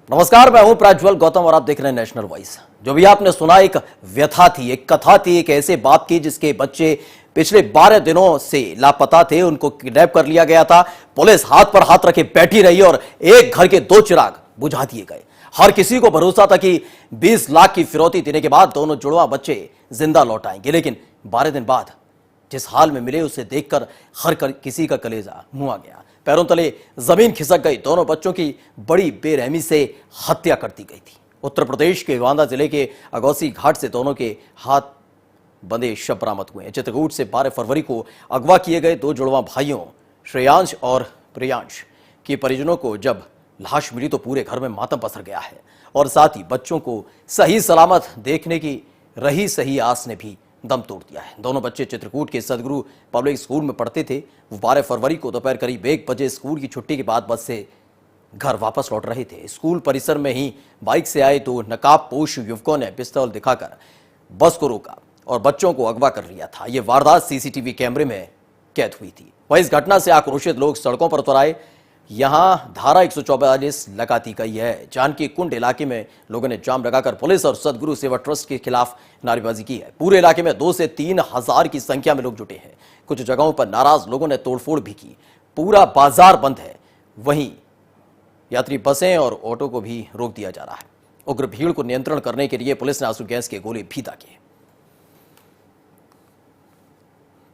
नमस्कार, मैं हूं प्राज्वल गौतम और आप देख रहे हैं नेशनल वॉइस। जो भी आपने सुना एक व्यथा थी, एक कथा थी, एक ऐसे बाप की जिसके बच्चे पिछले 12 दिनों से लापता थे। उनको किडनैप कर लिया गया था। पुलिस हाथ पर हाथ रखे बैठी रही और एक घर के 2 चिराग बुझा दिए गए। हर किसी को भरोसा था कि 20 लाख की फिरौती देने के बाद दोनों जुड़वा बच्चे जिंदा लौट आएंगे, लेकिन 12 दिन बाद जिस हाल में मिले उसे देखकर हर किसी का कलेजा मुंह आ गया। पैरों तले जमीन खिसक गई। दोनों बच्चों की बड़ी बेरहमी से हत्या कर दी गई थी। उत्तर प्रदेश के गोंदा जिले के अगौसी घाट से दोनों के हाथ बंधे शव बरामद हुए हैं। चित्रकूट से 12 फरवरी को अगवा किए गए 2 जुड़वा भाइयों श्रेयांश और प्रियांश के परिजनों को जब लाश मिली तो पूरे घर में मातम पसर गया है और साथ ही बच्चों को सही सलामत देखने की रही सही आस ने भी दम तोड़ दिया है। दोनों बच्चे चित्रकूट के सदगुरु पब्लिक स्कूल में पढ़ते थे। वो 12 फरवरी को दोपहर करीब 1 बजे स्कूल की छुट्टी के बाद बस से घर वापस लौट रहे थे। स्कूल परिसर में ही बाइक से आए 2 नकाबपोश युवकों ने पिस्तौल दिखाकर बस को रोका और बच्चों को अगवा कर लिया था। ये वारदात सीसीटीवी कैमरे में कैद हुई थी। वहीं इस घटना से आक्रोशित लोग सड़कों पर उतर आए। यहां धारा 144 लगा दी गई है। जानकी कुंड इलाके में लोगों ने जाम लगाकर पुलिस और सदगुरु सेवा ट्रस्ट के खिलाफ नारेबाजी की है। पूरे इलाके में 2 से 3 हजार की संख्या में लोग जुटे हैं। कुछ जगहों पर नाराज लोगों ने तोड़फोड़ भी की। पूरा बाजार बंद है। वहीं यात्री बसें और ऑटो को भी रोक दिया जा रहा है। उग्र भीड़ को नियंत्रण करने के लिए पुलिस ने आंसू गैस के गोले भी दागे।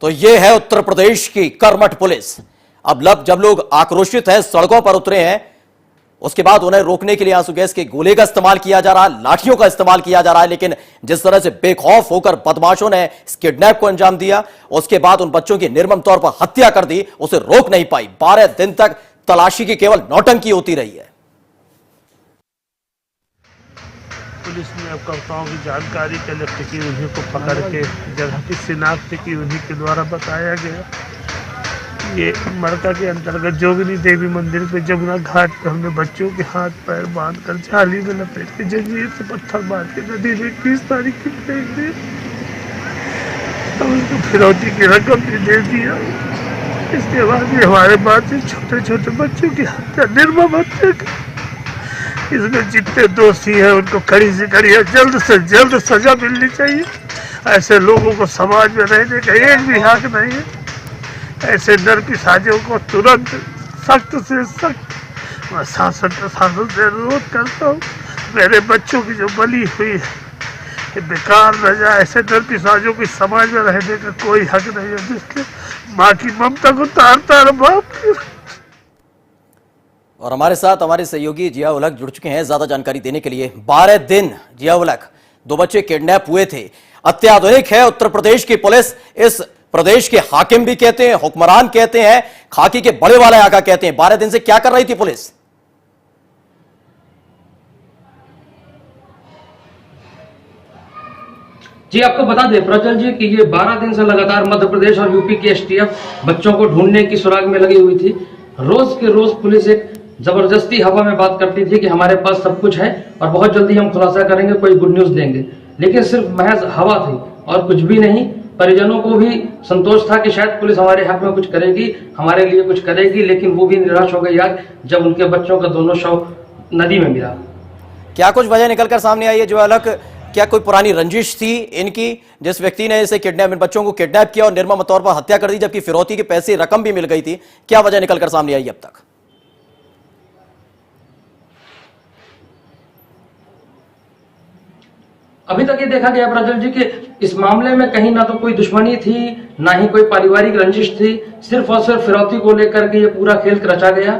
तो यह है उत्तर प्रदेश की कर्मठ पुलिस। अब जब लोग आक्रोशित हैं, सड़कों पर उतरे हैं, उसके बाद उन्हें रोकने के लिए आंसू गैस के गोले का इस्तेमाल किया जा रहा है, लाठियों का इस्तेमाल किया जा रहा है। लेकिन जिस तरह से बेखौफ होकर बदमाशों ने इस किडनैप को अंजाम दिया, उसके बाद उन बच्चों की निर्मम तौर पर हत्या कर दी, उसे रोक नहीं पाई। 12 दिन तक तलाशी की केवल नौटंकी होती रही है। पुलिस ने अवकर्ताओं की जानकारी कलेक्ट की, उन्हीं को पकड़ के जगह की शिनाख्त की, उन्हीं के द्वारा बताया गया। ये मरका के अंतर्गत जोगिनी देवी मंदिर पे जमुना घाट पे हमने बच्चों के हाथ पैर बांधकर जाली में लपेट के जंजीर से पत्थर मार के नदी में 21 तारीख को फेंक दिए। उनको फिरौती की रकम भी दे दिया। इसके बाद भी हमारे पास छोटे छोटे बच्चों की हत्या, निर्मम हत्या की। इसमें जितने दोषी हैं उनको कड़ी से कड़ी जल्द से जल्द सजा मिलनी चाहिए। ऐसे लोगों को समाज में रहने का एक भी हक नहीं है। ऐसे नरपिशाचों को तुरंत सख्त से सख्त मैं शासन प्रशासन से अनुरोध करता हूँ। मेरे बच्चों की जो बलि हुई है ये बेकार न जाए। ऐसे नरपिशाचों की समाज में रहने का कोई हक नहीं है, जिसके माँ की ममता को तारता है बाप। और हमारे साथ हमारे सहयोगी जिया उलग जुड़ चुके हैं ज्यादा जानकारी देने के लिए। 12 दिन जिया उलग, 2 बच्चे किडनैप हुए थे। अत्याधुनिक है उत्तर प्रदेश की पुलिस। इस प्रदेश के हाकिम भी कहते हैं, हुक्मरान कहते हैं, खाकी के बड़े वाले आका कहते हैं। 12 दिन से क्या कर रही थी पुलिस? जी आपको बता दें प्रज्वल जी कि ये 12 दिन से लगातार मध्य प्रदेश और यूपी की एसटीएफ बच्चों को ढूंढने की सुराग में लगी हुई थी। रोज के रोज पुलिस एक जबरदस्ती हवा में बात करती थी कि हमारे पास सब कुछ है और बहुत जल्दी हम खुलासा करेंगे, कोई गुड न्यूज देंगे। लेकिन सिर्फ महज हवा थी और कुछ भी नहीं। परिजनों को भी संतोष था कि शायद पुलिस हमारे हक में कुछ करेगी, हमारे लिए कुछ करेगी, लेकिन वो भी निराश हो गई आज जब उनके बच्चों का दोनों शव नदी में मिला। क्या कुछ वजह निकलकर सामने आई है जो अलग? क्या कोई पुरानी रंजिश थी इनकी, जिस व्यक्ति ने इसे इन बच्चों को किडनैप किया और निर्मम तौर पर हत्या कर दी, जबकि फिरौती के पैसे रकम भी मिल गई थी? क्या वजह निकलकर सामने आई अब तक? अभी तक ये देखा गया प्रज्वल जी कि इस मामले में कहीं ना तो कोई दुश्मनी थी, ना ही कोई पारिवारिक रंजिश थी। सिर्फ और सिर्फ फिरौती को लेकर के ये पूरा खेल रचा गया।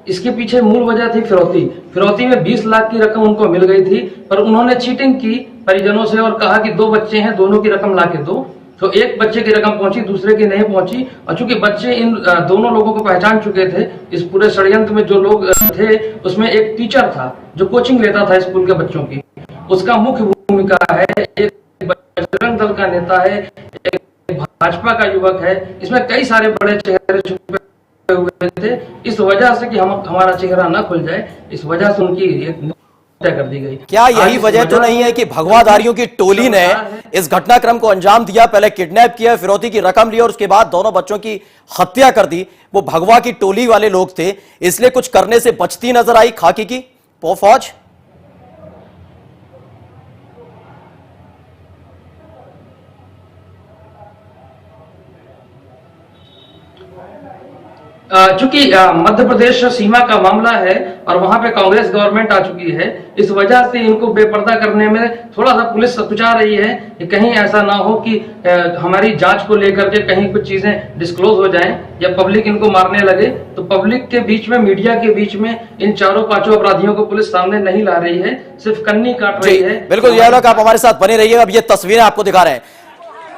इसके पीछे मूल वजह थी फिरौती में 20 लाख की रकम उनको मिल गई थी, पर उन्होंने चीटिंग की परिजनों से और कहा कि 2 बच्चे हैं, दोनों की रकम ला के दो। तो एक बच्चे की रकम पहुंची, दूसरे की नहीं पहुंची। और चूंकि बच्चे इन दोनों लोगों को पहचान चुके थे, इस पूरे षड्यंत्र में जो लोग थे उसमें एक टीचर था जो कोचिंग लेता था स्कूल के बच्चों की। उसका मुख्य भूमिका है, एक बजरंग दल का नेता है, एक भाजपा का युवक है। इसमें कई सारे बड़े चेहरे छुपे हुए थे। इस वजह से कि हमारा चेहरा न खुल जाए, इस वजह से उनकी एक हत्या कर दी गई। क्या यही वजह तो नहीं है कि भगवाधारियों की टोली ने इस घटनाक्रम को अंजाम दिया? पहले किडनैप किया, फिरौती की रकम ली और उसके बाद दोनों बच्चों की हत्या कर दी। वो भगवा की टोली वाले लोग थे, इसलिए कुछ करने से बचती नजर आई खाकी की फौज। चूंकि मध्य प्रदेश सीमा का मामला है और वहां पे कांग्रेस गवर्नमेंट आ चुकी है, इस वजह से इनको बेपर्दा करने में थोड़ा सा पुलिस सकुचा रही है कि कहीं ऐसा ना हो कि हमारी जांच को लेकर के कहीं कुछ चीजें डिस्क्लोज हो जाएं या पब्लिक इनको मारने लगे। तो पब्लिक के बीच में, मीडिया के बीच में इन चारों पांचों अपराधियों को पुलिस सामने नहीं ला रही है, सिर्फ कन्नी काट रही है। बिल्कुल यार, आप हमारे साथ बने रहिए। अब ये तस्वीरें आपको दिखा रहे हैं,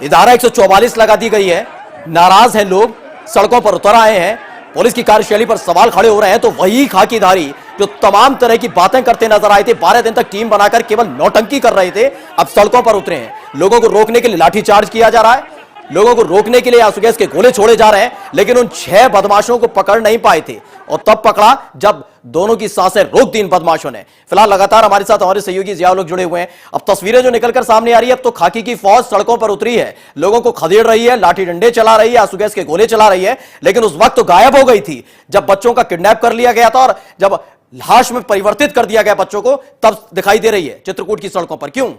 ये धारा 144 लगा दी गई है, नाराज है लोग, सड़कों पर उतर आए हैं, पुलिस की कार्यशैली पर सवाल खड़े हो रहे हैं। तो वही खाकीधारी जो तमाम तरह की बातें करते नजर आए थे, 12 दिन तक टीम बनाकर केवल नौटंकी कर रहे थे, अब सड़कों पर उतरे हैं। लोगों को रोकने के लिए लाठीचार्ज किया जा रहा है, लोगों को रोकने के लिए आंसू गैस के गोले छोड़े जा रहे हैं, लेकिन उन 6 बदमाशों को पकड़ नहीं पाए थे। और तब पकड़ा जब दोनों की सांसें रोक दी इन बदमाशों ने। फिलहाल लगातार हमारे साथ हमारे सहयोगी जिया लोग जुड़े हुए हैं। अब तस्वीरें जो निकलकर सामने आ रही है, अब तो खाकी की फौज सड़कों पर उतरी है, लोगों को खदेड़ रही है, लाठी डंडे चला रही है, आंसू गैस के गोले चला रही है। लेकिन उस वक्त तो गायब हो गई थी जब बच्चों का किडनैप कर लिया गया था और जब लाश में परिवर्तित कर दिया गया बच्चों को, तब दिखाई दे रही है चित्रकूट की सड़कों पर। क्यों?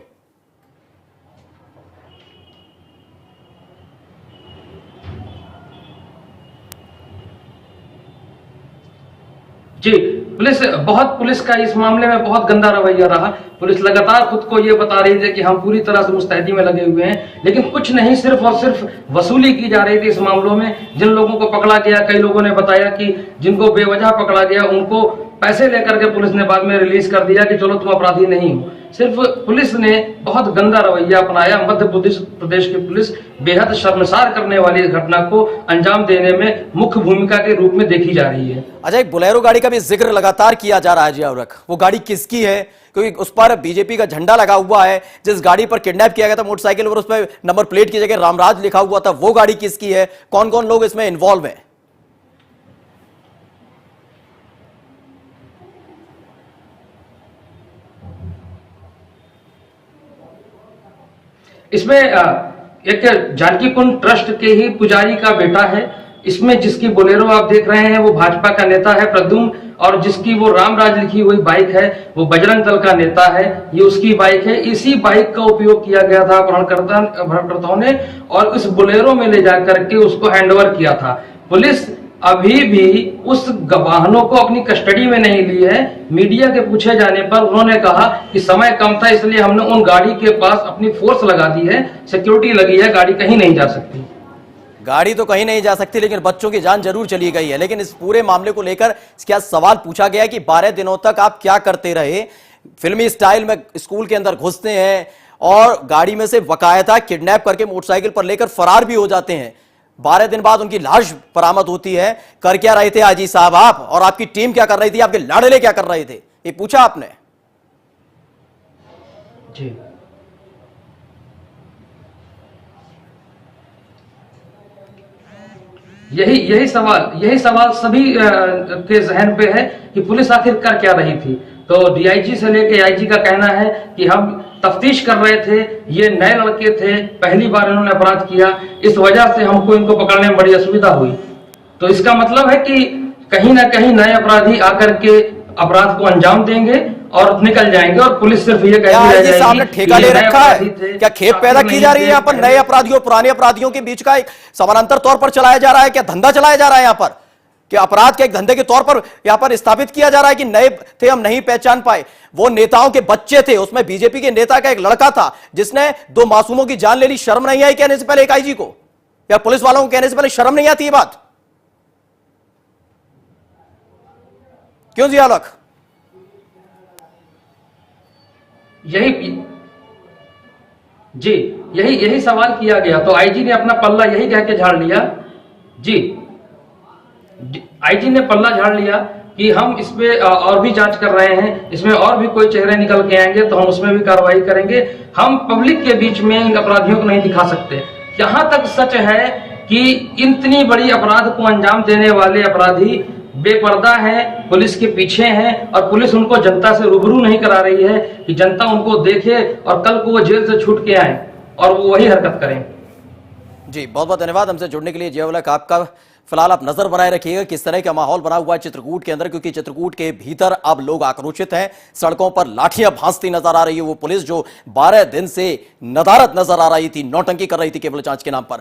जी, पुलिस का इस मामले में बहुत गंदा रवैया रहा। पुलिस लगातार खुद को ये बता रही थी कि हम पूरी तरह से मुस्तैदी में लगे हुए हैं, लेकिन कुछ नहीं, सिर्फ और सिर्फ वसूली की जा रही थी इस मामलों में। जिन लोगों को पकड़ा गया, कई लोगों ने बताया कि जिनको बेवजह पकड़ा गया उनको पैसे लेकर के पुलिस ने बाद में रिलीज कर दिया कि चलो तुम अपराधी नहीं हो। सिर्फ पुलिस ने बहुत गंदा रवैया अपनाया। मध्य प्रदेश की पुलिस बेहद शर्मसार करने वाली इस घटना को अंजाम देने में मुख्य भूमिका के रूप में देखी जा रही है। अच्छा, एक बोलेरो गाड़ी का भी जिक्र लगातार किया जा रहा है जिया उर्रख, वो गाड़ी किसकी है? क्योंकि उस पर बीजेपी का झंडा लगा हुआ है। जिस गाड़ी पर किडनैप किया गया था मोटरसाइकिल पर, उस पर नंबर प्लेट की जगह रामराज लिखा हुआ था, वो गाड़ी किसकी है? कौन कौन लोग इसमें इन्वॉल्व हैं? इसमें एक जानकी कुंड ट्रस्ट के ही पुजारी का बेटा है। इसमें जिसकी बोलेरो आप देख रहे हैं वो भाजपा का नेता है प्रद्युम्न, और जिसकी वो रामराज लिखी हुई बाइक है वो बजरंग दल का नेता है। ये उसकी बाइक है। इसी बाइक का उपयोग किया गया था अपहरणकर्ताओं ने, और इस बोलेरो में ले जाकर के उसको हैंडओवर किया था। पुलिस अभी भी उस वाहनों को अपनी कस्टडी में नहीं ली है। मीडिया के पूछे जाने पर उन्होंने कहा कि समय कम था, इसलिए हमने उन गाड़ी के पास अपनी फोर्स लगा दी है, सिक्योरिटी लगी है, गाड़ी कहीं नहीं जा सकती। गाड़ी तो कहीं नहीं जा सकती, लेकिन बच्चों की जान जरूर चली गई है। लेकिन इस पूरे मामले को लेकर क्या सवाल पूछा गया कि 12 दिनों तक आप क्या करते रहे? फिल्मी स्टाइल में स्कूल के अंदर घुसते हैं और गाड़ी में से बकायदा किडनैप करके मोटरसाइकिल पर लेकर फरार भी हो जाते हैं। 12 दिन बाद उनकी लाश बरामद होती है। कर क्या रहे थे आजी साहब आप, और आपकी टीम क्या कर रही थी, आपके लाडले क्या कर रहे थे? ये पूछा आपने? जी, यही सवाल सभी के जहन पे है कि पुलिस आखिर कर क्या रही थी। तो डीआईजी से लेके आईजी का कहना है कि हम तफ्तीश कर रहे थे, ये नए लड़के थे, पहली बार इन्होंने अपराध किया, इस वजह से हमको इनको पकड़ने में बड़ी असुविधा हुई। तो इसका मतलब है कि कहीं ना कहीं नए अपराधी आकर के अपराध को अंजाम देंगे और निकल जाएंगे, और पुलिस सिर्फ ये कहेगी सामने ठेका ले रखा है। क्या खेप पैदा की जा रही है यहाँ पर? नए अपराधियों पुराने अपराधियों के बीच का एक समानांतर तौर पर चलाया जा रहा है? क्या धंधा चलाया जा रहा है यहाँ पर? कि अपराध के एक धंधे के तौर पर यहां पर स्थापित किया जा रहा है कि नए थे, हम नहीं पहचान पाए? वो नेताओं के बच्चे थे, उसमें बीजेपी के नेता का एक लड़का था जिसने 2 मासूमों की जान ले ली। शर्म नहीं आई कहने से पहले एक आईजी को, या पुलिस वालों को कहने से पहले शर्म नहीं आती ये बात? क्यों जिया उर्रख? यही सवाल किया गया, तो आईजी ने अपना पल्ला यही कह के झाड़ लिया। जी, आईजी ने पल्ला झाड़ लिया कि हम इस पे और भी जांच कर रहे हैं, इसमें और भी कोई चेहरे निकल के आएंगे तो हम उसमें भी कार्रवाई करेंगे। हम पब्लिक के बीच में इन अपराधियों को नहीं दिखा सकते। यहां तक सच है कि इतनी बड़ी अपराध को अंजाम देने वाले अपराधी बेपर्दा हैं, पुलिस के पीछे हैं, और पुलिस उनको जनता से रूबरू नहीं करा रही है कि जनता उनको देखे और कल को वो जेल से छूट के आए और वो वही हरकत करें। जी, बहुत बहुत धन्यवाद हमसे जुड़ने के लिए जिया उर्रख आपका। फिलहाल आप नजर बनाए रखिएगा किस तरह का माहौल बना हुआ है चित्रकूट के अंदर, क्योंकि चित्रकूट के भीतर अब लोग आक्रोशित हैं। सड़कों पर लाठियां भांजती नजर आ रही है वो पुलिस जो 12 दिन से नदारत नजर आ रही थी, नौटंकी कर रही थी केवल जांच के नाम पर।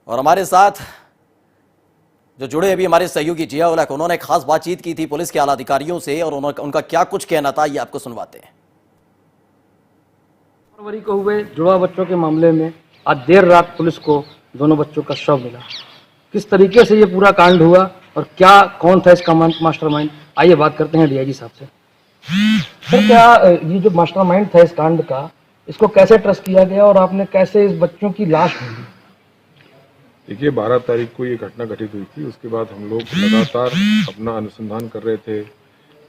और हमारे साथ जो जुड़े अभी हमारे सहयोगी जिया उलक, उन्होंने खास बातचीत की थी पुलिस के आला अधिकारियों से और उनका क्या कुछ कहना था, ये आपको सुनवाते हैं। फरवरी को हुए जुड़वा बच्चों के मामले में आज देर रात पुलिस को दोनों बच्चों का शव मिला। किस तरीके से ये पूरा कांड हुआ और क्या कौन था इसका मास्टरमाइंड, आइए बात करते हैं डीआईजी साहब से। सर, क्या ये जो मास्टरमाइंड था इस कांड का, इसको कैसे ट्रस्ट किया गया और आपने कैसे इस बच्चों की लाश ढूंढी? देखिए, 12 तारीख को ये घटना घटित हुई थी। उसके बाद हम लोग लगातार अपना अनुसंधान कर रहे थे।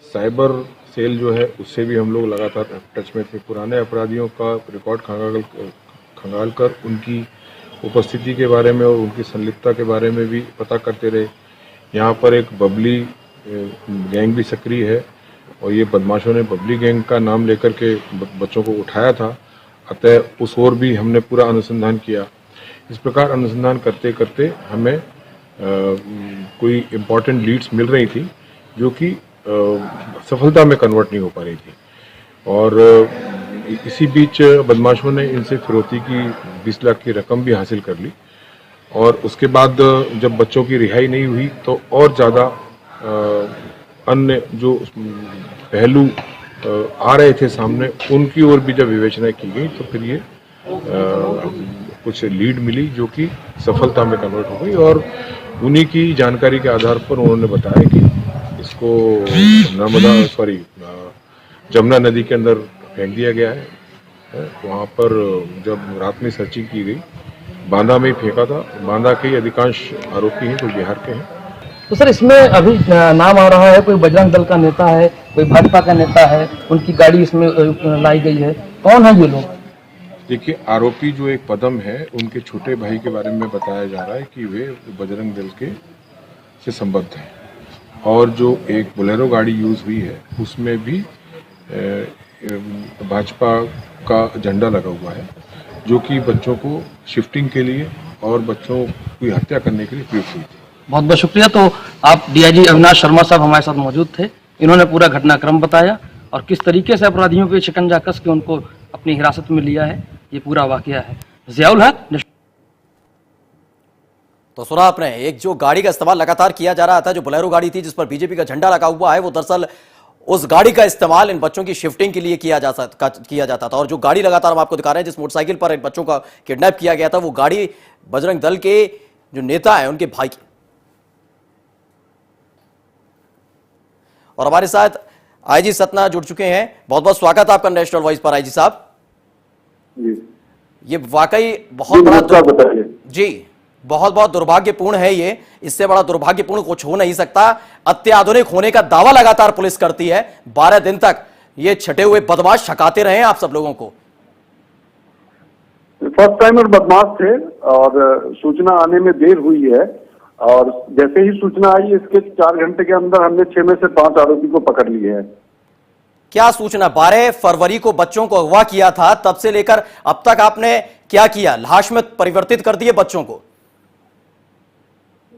साइबर सेल जो है उससे भी हम लोग लगातार टच में थे। पुराने अपराधियों का रिकॉर्ड खंगाल कर उनकी उपस्थिति के बारे में और उनकी संलिप्तता के बारे में भी पता करते रहे। यहाँ पर एक बबली गैंग भी सक्रिय है और ये बदमाशों ने बबली गैंग का नाम लेकर के बच्चों को उठाया था। अतः उस ओर भी हमने पूरा अनुसंधान किया। इस प्रकार अनुसंधान करते करते हमें कोई इम्पोर्टेंट लीड्स मिल रही थी जो कि सफलता में कन्वर्ट नहीं हो पा रही थी। और इसी बीच बदमाशों ने इनसे फिरौती की 20 लाख की रकम भी हासिल कर ली। और उसके बाद जब बच्चों की रिहाई नहीं हुई तो और ज़्यादा अन्य जो पहलू आ रहे थे सामने, उनकी ओर भी जब विवेचना की गई तो फिर ये कुछ लीड मिली जो कि सफलता में कन्वर्ट हो गई। और उन्हीं की जानकारी के आधार पर उन्होंने बताया कि इसको जमुना नदी के अंदर फेंक दिया गया है। वहाँ पर जब रात में सर्चिंग की गई, बांदा में ही फेंका था। बांदा के अधिकांश आरोपी हैं, कोई बिहार के हैं। तो सर, इसमें अभी नाम आ रहा है, कोई बजरंग दल का नेता है, कोई भाजपा का नेता है, उनकी गाड़ी इसमें लाई गई है। कौन है ये लोग? देखिए, आरोपी जो एक पदम है, उनके छोटे भाई के बारे में बताया जा रहा है कि वे बजरंग दल के से संबद्ध हैं। और जो एक बोलेरो गाड़ी यूज हुई है उसमें भी भाजपा का झंडा लगा हुआ है, जो कि बच्चों को शिफ्टिंग के लिए और बच्चों की हत्या करने के लिए प्रयुक्त हुई थी। बहुत बहुत शुक्रिया। तो आप डीआईजी अविनाश शर्मा साहब हमारे साथ मौजूद थे। इन्होंने पूरा घटनाक्रम बताया और किस तरीके से अपराधियों पे शिकंजा कस के उनको अपनी हिरासत में लिया है, ये पूरा वाकया है। जियाउल हक। तो सुना आपने, एक जो गाड़ी का इस्तेमाल लगातार किया जा रहा था, जो बोलेरो गाड़ी थी जिस पर बीजेपी का झंडा लगा हुआ है, वो दरअसल उस गाड़ी का इस्तेमाल इन बच्चों की शिफ्टिंग के लिए किया जाता था। और जो गाड़ी लगातार हम आपको दिखा रहे हैं, जिस मोटरसाइकिल पर इन बच्चों का किडनैप किया गया था, वो गाड़ी बजरंग दल के जो नेता है उनके भाई की। और हमारे साथ आईजी सतना जुड़ चुके हैं। बहुत बहुत स्वागत है आपका नेशनल वॉइस पर आईजी साहब। ये वाकई बहुत बड़ा जी बहुत बहुत दुर्भाग्यपूर्ण है। ये इससे बड़ा दुर्भाग्यपूर्ण कुछ हो नहीं सकता। अत्याधुनिक होने का दावा लगातार पुलिस करती है। 12 दिन तक ये छटे हुए बदमाश छकाते रहे आप सब लोगों को। फर्स्ट टाइमर बदमाश थे और सूचना आने में देर हुई है और जैसे ही सूचना आई इसके 4 घंटे के अंदर हमने 6 में से 5 आरोपी को पकड़ लिए है। क्या सूचना? 12 फरवरी को बच्चों को अगवा किया था, तब से लेकर अब तक आपने क्या किया? लाश में परिवर्तित कर दिए बच्चों को?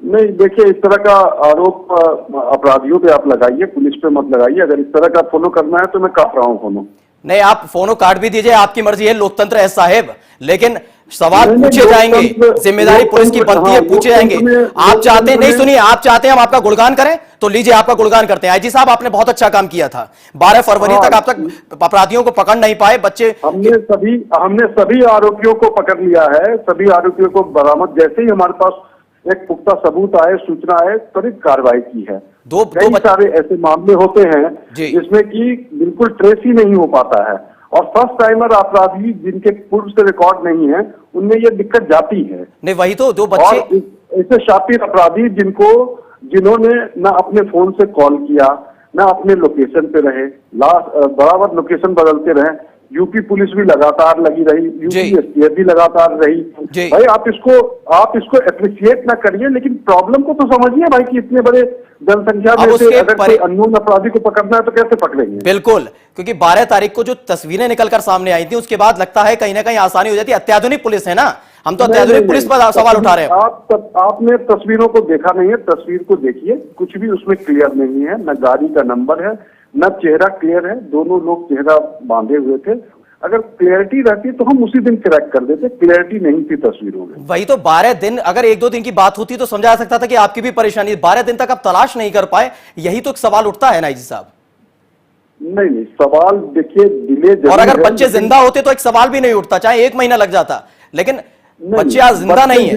नहीं, देखिए, इस तरह का आरोप अपराधियों पे आप लगाइए, पुलिस पे मत लगाइए। अगर इस तरह का फॉलो करना है तो मैं काट रहा हूँ फोनो। नहीं, आप फोनो काट भी दीजिए, आपकी मर्जी है, लोकतंत्र है साहेब, लेकिन सवाल पूछे जाएंगे, जिम्मेदारी पुलिस की बनती है, पूछे जाएंगे। आप चाहते हैं, नहीं सुनिए, आप चाहते हैं हम आपका गुणगान करें तो लीजिए, आपका गुणगान करते हैं। आईजी साहब, आपने बहुत अच्छा काम किया था। 12 फरवरी तक आप तक अपराधियों को पकड़ नहीं पाए बच्चे। हमने सभी आरोपियों को पकड़ लिया है, सभी आरोपियों को बरामद। जैसे ही हमारे पास एक पुख्ता सबूत आए, सूचना आए, त्वरित कार्रवाई की है। कई सारे ऐसे मामले होते हैं जिसमें कि बिल्कुल ट्रेस ही नहीं हो पाता है और फर्स्ट टाइमर अपराधी जिनके पूर्व से रिकॉर्ड नहीं है उनमें ये दिक्कत जाती है। नहीं, वही तो दो बच्चे ऐसे शातिर अपराधी जिन्होंने न अपने फोन से कॉल किया, न अपने लोकेशन पे रहे, बराबर लोकेशन बदलते रहे। यूपी पुलिस भी लगातार लगी रही, यूपी एसटीएफ भी लगातार रही। भाई आप इसको एप्रिशिएट ना करिए, लेकिन प्रॉब्लम को तो समझिए भाई कि इतने बड़े जनसंख्या में से अगर कोई अननोन अपराधी को पकड़ना है तो कैसे पकड़ेंगे? बिल्कुल, क्योंकि 12 तारीख को जो तस्वीरें निकलकर सामने आई थी उसके बाद लगता है कहीं ना कहीं आसानी हो जाती है। अत्याधुनिक पुलिस है ना, हम तो अत्याधुनिक पुलिस पर सवाल उठा रहे हैं। आपने तस्वीरों को देखा नहीं है, तस्वीर को देखिए, कुछ भी उसमें क्लियर नहीं है। न गाड़ी का नंबर है, न चेहरा क्लियर है। दोनों लोग चेहरा बांधे हुए थे। अगर क्लियरिटी रहती तो हम उसी दिन क्रैक कर देते, क्लियरिटी नहीं थी तस्वीरों में। वही तो 12 दिन, अगर 1-2 दिन की बात होती तो समझा सकता था कि आपकी भी परेशानी, 12 दिन तक आप तलाश नहीं कर पाए, यही तो एक सवाल उठता है ना जी साहब। नहीं, सवाल देखिए डिले, और अगर बच्चे जिंदा होते तो एक सवाल भी नहीं उठता, चाहे 1 महीना लग जाता, लेकिन बच्चे आज जिंदा नहीं है।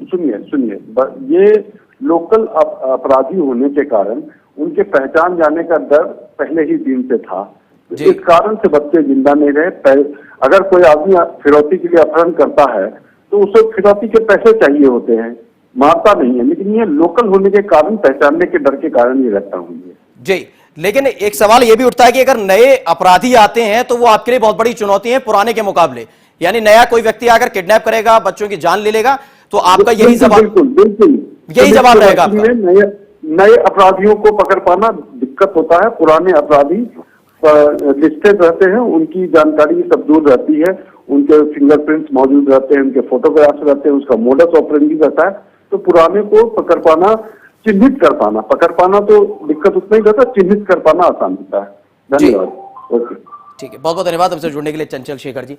सुनिए, ये लोकल अपराधी होने के कारण उनके पहचान जाने का डर पहले ही दिन से था, इस कारण से बच्चे जिंदा नहीं रहे। अगर कोई आदमी फिरौती के लिए अपहरण करता है तो उसे फिरौती के पैसे चाहिए होते हैं, मारता नहीं है, लेकिन ये लोकल होने के कारण, पहचानने के डर के कारण ये घटना हुई है जी। लेकिन एक सवाल यह भी उठता है कि अगर नए अपराधी आते हैं तो वो आपके लिए बहुत बड़ी चुनौती है पुराने के मुकाबले, यानी नया कोई व्यक्ति आकर किडनैप करेगा, बच्चों की जान ले लेगा, तो आपका यही जवाब, बिल्कुल यही जवाब रहेगा आपका। नए अपराधियों को पकड़ पाना दिक्कत होता है, पुराने अपराधी लिस्टेड रहते हैं, उनकी जानकारी सब दूर रहती है, उनके फिंगरप्रिंट्स मौजूद रहते हैं, उनके फोटोग्राफ्स रहते हैं, उसका मोडस ऑपरेंडी रहता है, तो पुराने को पकड़ पाना, चिन्हित कर पाना, पकड़ पाना तो दिक्कत उतना ही रहता है, चिन्हित कर पाना आसान होता है। धन्यवाद। ओके, ठीक है, बहुत बहुत धन्यवाद हमसे जुड़ने के लिए चंचल शेखर जी।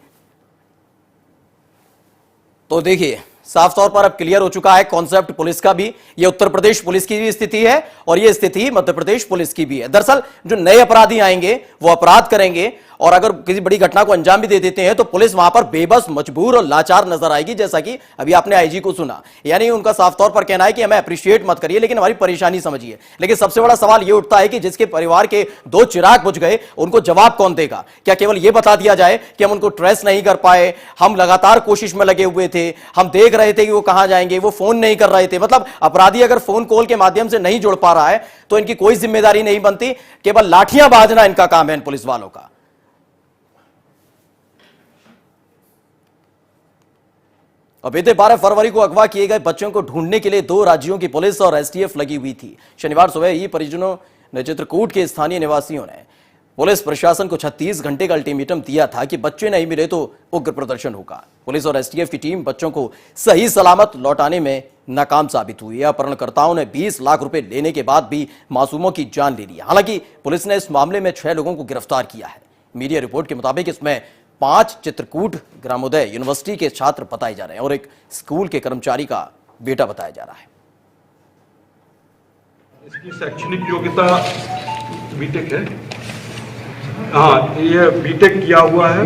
तो देखिए, साफ तौर पर अब क्लियर हो चुका है कॉन्सेप्ट पुलिस का भी, ये उत्तर प्रदेश पुलिस की भी स्थिति है और ये स्थिति मध्य प्रदेश पुलिस की भी है। दरअसल जो नए अपराधी आएंगे वो अपराध करेंगे और अगर किसी बड़ी घटना को अंजाम भी दे देते हैं तो पुलिस वहां पर बेबस, मजबूर और लाचार नजर आएगी, जैसा कि अभी आपने आईजी को सुना। यानी उनका साफ तौर पर कहना है कि हमें अप्रिशिएट मत करिए, लेकिन हमारी परेशानी समझिए। लेकिन सबसे बड़ा सवाल यह उठता है कि जिसके परिवार के 2 चिराग बुझ गए, उनको जवाब कौन देगा? क्या केवल यह बता दिया जाए कि हम उनको ट्रेस नहीं कर पाए, हम लगातार कोशिश में लगे हुए थे, हम देख रहे थे कि वो कहां जाएंगे, वो फोन नहीं कर रहे थे। मतलब अपराधी अगर फोन कॉल के माध्यम से नहीं जुड़ पा रहा है तो इनकी कोई जिम्मेदारी नहीं बनती, केवल लाठियां बाजना इनका काम है इन पुलिस वालों का। अब बीते 12 फरवरी को अगवा किए गए बच्चों को ढूंढने के लिए 2 राज्यों की पुलिस और एसटीएफ लगी हुई थी। शनिवार सुबह ही परिजनों ने, चित्रकूट के स्थानीय निवासियों ने पुलिस प्रशासन को 36 घंटे का अल्टीमेटम दिया था कि बच्चे नहीं मिले तो उग्र प्रदर्शन होगा। पुलिस और एसटीएफ की टीम बच्चों को सही सलामत लौटाने में नाकाम साबित हुई। अपहरणकर्ताओं ने 20 लाख रुपए लेने के बाद भी मासूमों की जान ले ली। हालांकि पुलिस ने इस मामले में 6 लोगों को गिरफ्तार किया है। मीडिया रिपोर्ट के मुताबिक इसमें 5 चित्रकूट ग्रामोदय यूनिवर्सिटी के छात्र बताए जा रहे हैं और एक स्कूल के कर्मचारी का बेटा बताया जा रहा है। इसकी शैक्षणिक योग्यता बीटेक है। हाँ, ये बीटेक किया हुआ है,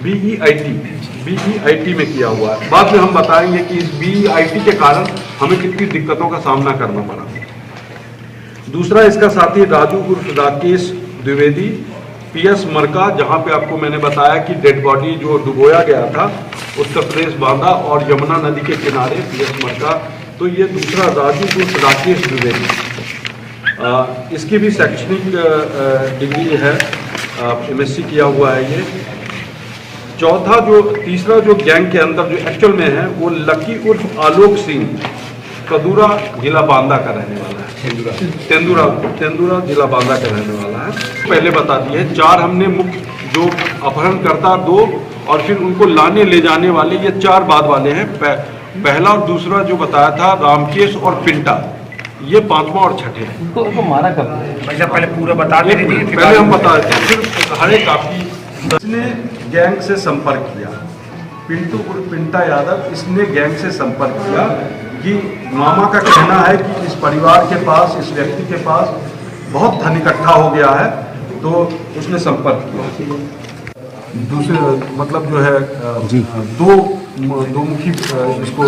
बीईआईटी में किया हुआ है। बाद में हम बताएंगे कि इस बीईआईटी के कारण हमें कितनी दिक्कतों का सामना करना पड़ा। दूसरा, इसका साथी राजू उर्फ राकेश द्विवेदी, पीएस मरका, जहां पे आपको मैंने बताया कि डेड बॉडी जो डुबोया गया था उत्तर प्रदेश बांदा और यमुना नदी के किनारे, पीएस मरका। तो ये दूसरा राजू उर्फ राकेश द्विवेदी, इसकी भी शैक्षणिक डिग्री है, एमएससी किया हुआ है ये। तीसरा जो गैंग के अंदर जो एक्चुअल में है वो लकी उर्फ आलोक सिंह, कदूरा जिला बांदा का रहने वाला है, तेंदुरा जिला बांदा का रहने वाला है। पहले बता दिए 4 हमने मुख्य जो अपहरणकर्ता 2 और फिर उनको लाने ले जाने वाले ये 4 बाद वाले हैं। पहला और दूसरा जो बताया था रामकेश और पिंटा, ये 5वां और 6ठे हैं। उनको मारा कब? पहले पूरा बता दें, पहले हम बता देते हैं, फिर हर एक आपकी। इसने गैंग से संपर्क किया, पिंटू उर्फ पिंटा यादव, इसने गैंग से संपर्क किया कि मामा का कहना है कि इस परिवार के पास, इस व्यक्ति के पास बहुत धन इकट्ठा हो गया है, तो उसने संपर्क किया। दूसरे मतलब जो है दो मुखी इसको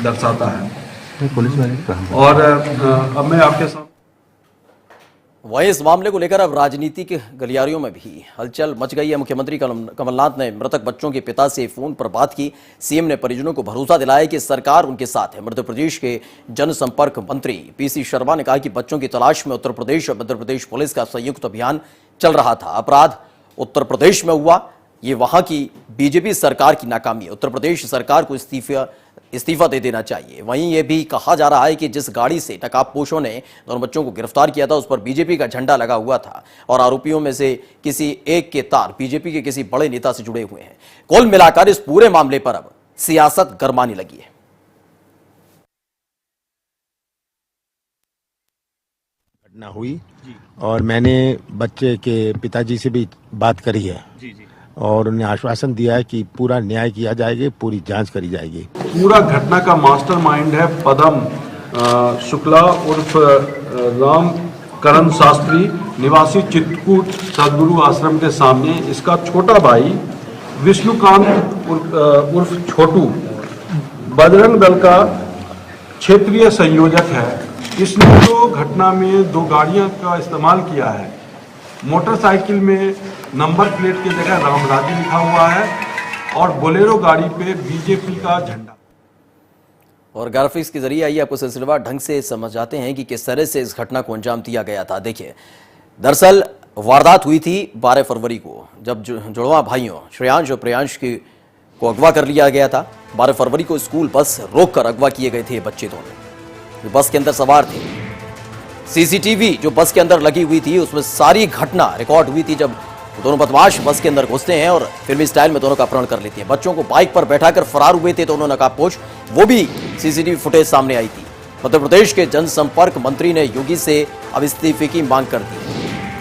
दर्शाता है पुलिस वाले। और अब मैं आपके सामने वहीं इस मामले को लेकर अब राजनीतिक गलियारियों में भी हलचल मच गई है। मुख्यमंत्री कमलनाथ ने मृतक बच्चों के पिता से फोन पर बात की। सीएम ने परिजनों को भरोसा दिलाया कि सरकार उनके साथ है। मध्य प्रदेश के जनसंपर्क मंत्री पीसी शर्मा ने कहा कि बच्चों की तलाश में उत्तर प्रदेश और मध्य प्रदेश पुलिस का संयुक्त अभियान चल रहा था। अपराध उत्तर प्रदेश में हुआ, ये वहां की बीजेपी सरकार की नाकामी है। उत्तर प्रदेश सरकार को इस्तीफा दे देना चाहिए। वहीं यह भी कहा जा रहा है कि जिस गाड़ी से नकाबपोशों ने दोनों बच्चों को गिरफ्तार किया था उस पर बीजेपी का झंडा लगा हुआ था और आरोपियों में से किसी एक के तार बीजेपी के किसी बड़े नेता से जुड़े हुए हैं। कुल मिलाकर इस पूरे मामले पर अब सियासत गरमाने लगी है। घटना हुई और मैंने बच्चे के पिताजी से भी बात करी है और उन्हें आश्वासन दिया है कि पूरा न्याय किया जाएगा, पूरी जांच करी जाएगी। पूरा घटना का मास्टरमाइंड है पदम शुक्ला उर्फ राम करण शास्त्री निवासी चित्रकूट सदगुरु आश्रम के सामने। इसका छोटा भाई विष्णुकांत उर्फ छोटू बजरंग दल का क्षेत्रीय संयोजक है। इसने जो घटना में 2 गाड़ियां का इस्तेमाल किया है, मोटरसाइकिल में नंबर प्लेट की जगह रामराजी लिखा हुआ है और बोलेरो गाड़ी पे बीजेपी का झंडा। और ग्राफिक्स के जरिए आइए आपको सिलसिलेवार ढंग से समझाते हैं कि किस तरह से इस घटना को अंजाम दिया गया था। देखिए, दरअसल वारदात हुई थी 12 फरवरी को, जब जुड़वा भाइयों श्रेयांश और प्रियांश को अगवा कर लिया गया था। 12 फरवरी को स्कूल बस रोककर अगवा किए गए थे बच्चे दोनों। बस के अंदर सवार थे। सीसीटीवी जो बस के अंदर लगी हुई थी उसमें सारी घटना रिकॉर्ड हुई थी, जब दोनों बदमाश बस के अंदर घुसते हैं और फिल्मी स्टाइल में दोनों का अपहरण कर लेते हैं। बच्चों को बाइक पर बैठाकर फरार हुए थे दोनों नकाबपोश, वो भी सीसीटीवी फुटेज सामने आई थी। मध्य प्रदेश के जनसंपर्क मंत्री ने योगी से अब इस्तीफे की मांग कर दी,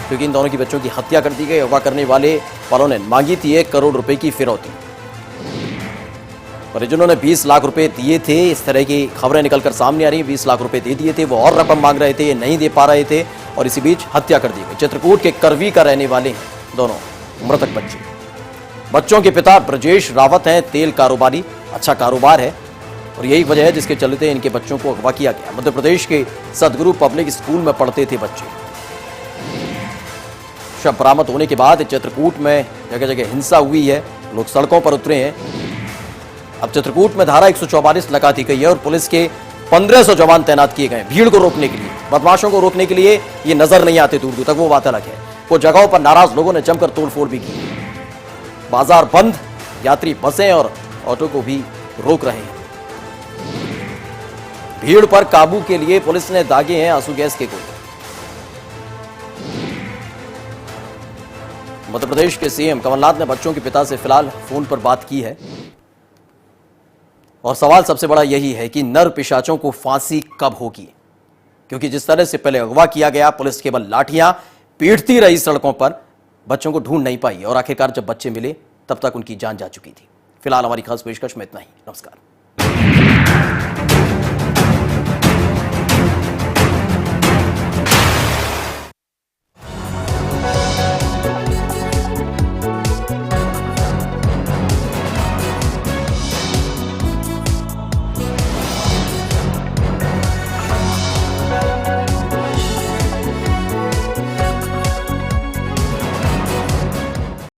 क्योंकि इन दोनों की बच्चों की हत्या कर दी गई। अगवा करने वाले वालों ने मांगी थी 1 करोड़ रुपए की फिरौती। परिजनों ने 20 लाख रुपए दिए थे। इस तरह की खबरें निकलकर सामने आ रही। 20 लाख रुपए दे दिए थे, वो और रकम मांग रहे थे, ये नहीं दे पा रहे थे और इसी बीच हत्या कर दी गई। चित्रकूट के करवी का रहने वाले हैं दोनों मृतक बच्चे। बच्चों के पिता ब्रजेश रावत हैं, तेल कारोबारी, अच्छा कारोबार है और यही वजह है जिसके चलते इनके बच्चों को अगवा किया गया। मध्य प्रदेश के सदगुरु पब्लिक स्कूल में पढ़ते थे बच्चे। शव बरामद होने के बाद चित्रकूट में जगह जगह हिंसा हुई है, लोग सड़कों पर उतरे हैं। अब चित्रकूट में धारा 144 लगा दी गई है और पुलिस के 1500 जवान तैनात किए गए भीड़ को रोकने के लिए, बदमाशों को रोकने के लिए। ये नजर नहीं आते दूर दूर तक, वो बात अलग है। कुछ जगहों पर नाराज लोगों ने जमकर तोड़फोड़ भी की। बाजार बंद, यात्री बसें और ऑटो को भी रोक रहे हैं। भीड़ पर काबू के लिए पुलिस ने दागे हैं आंसू गैस के गोले। मध्य प्रदेश के सीएम कमलनाथ ने बच्चों के पिता से फिलहाल फोन पर बात की है और सवाल सबसे बड़ा यही है कि नर पिशाचों को फांसी कब होगी, क्योंकि जिस तरह से पहले अगवा किया गया, पुलिस केवल लाठियां पीटती रही सड़कों पर, बच्चों को ढूंढ नहीं पाई और आखिरकार जब बच्चे मिले तब तक उनकी जान जा चुकी थी। फिलहाल हमारी खास पेशकश में इतना ही। नमस्कार।